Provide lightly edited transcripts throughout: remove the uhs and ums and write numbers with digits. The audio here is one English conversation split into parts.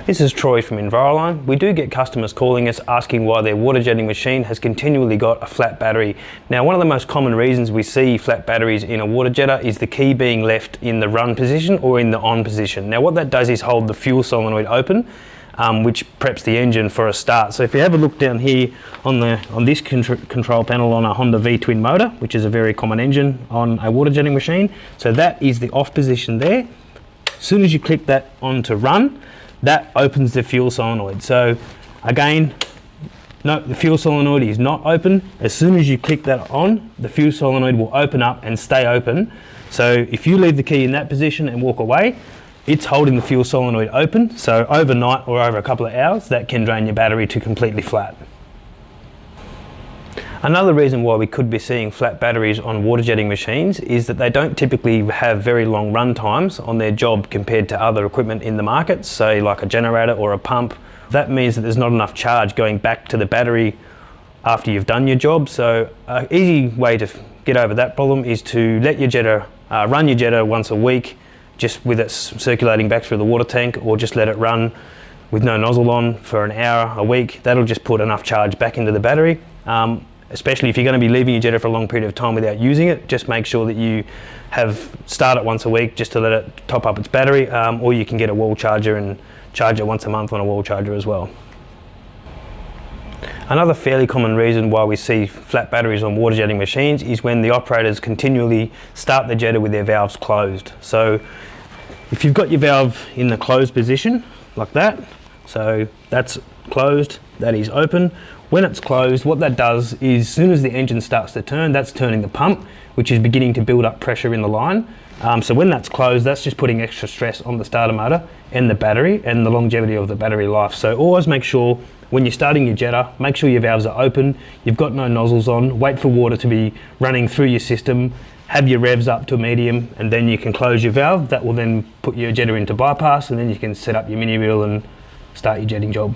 This is Troy from Enviroline. We do get customers calling us asking why their water jetting machine has continually got a flat battery. Now, one of the most common reasons we see flat batteries in a water jetter is the key being left in the run position or in the on position. Now, what that does is hold the fuel solenoid open, which preps the engine for a start. So if you have a look down here on this control panel on a Honda V-twin motor, which is a very common engine on a water jetting machine, so that is the off position there. As soon as you click that on to run, that opens the fuel solenoid. So again, no, the fuel solenoid is not open. As soon as you click that on, the fuel solenoid will open up and stay open. So if you leave the key in that position and walk away, it's holding the fuel solenoid open. So overnight or over a couple of hours, that can drain your battery to completely flat. Another reason why we could be seeing flat batteries on water jetting machines is that they don't typically have very long run times on their job compared to other equipment in the market, say like a generator or a pump. That means that there's not enough charge going back to the battery after you've done your job. So an easy way to get over that problem is to let your jetter, run your jetter once a week, just with it circulating back through the water tank, or just let it run with no nozzle on for an hour a week. That'll just put enough charge back into the battery. Especially if you're going to be leaving your jetter for a long period of time without using it, just make sure that you start it once a week just to let it top up its battery, or you can get a wall charger and charge it once a month on a wall charger as well. Another fairly common reason why we see flat batteries on water jetting machines is when the operators continually start the jetter with their valves closed. So if you've got your valve in the closed position like that, so that's closed, that is open. When it's closed, what that does is as soon as the engine starts to turn, that's turning the pump, which is beginning to build up pressure in the line. So when that's closed, that's just putting extra stress on the starter motor and the battery and the longevity of the battery life. So always make sure when you're starting your jetter, make sure your valves are open, you've got no nozzles on, wait for water to be running through your system, have your revs up to medium, and then you can close your valve. That will then put your jetter into bypass, and then you can set up your mini reel and start your jetting job.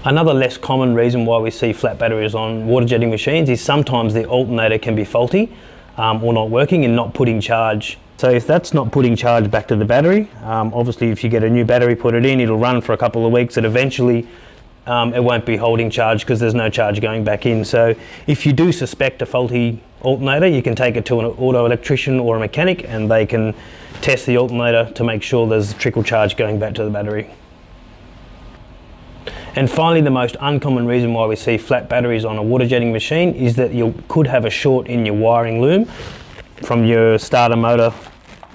Another less common reason why we see flat batteries on water jetting machines is sometimes the alternator can be faulty or not working and not putting charge. So if that's not putting charge back to the battery, obviously if you get a new battery, put it in, it'll run for a couple of weeks, and eventually it won't be holding charge because there's no charge going back in. So if you do suspect a faulty alternator, you can take it to an auto electrician or a mechanic, and they can test the alternator to make sure there's trickle charge going back to the battery. And finally, the most uncommon reason why we see flat batteries on a water jetting machine is that you could have a short in your wiring loom from your starter motor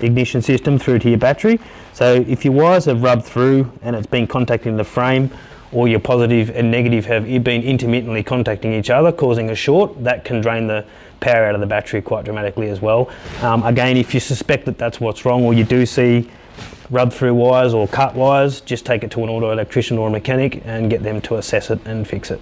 ignition system through to your battery. So if your wires have rubbed through and it's been contacting the frame, or your positive and negative have been intermittently contacting each other, causing a short, that can drain the power out of the battery quite dramatically as well. Again, if you suspect that that's what's wrong, or you do see rub through wires or cut wires, just take it to an auto electrician or a mechanic and get them to assess it and fix it.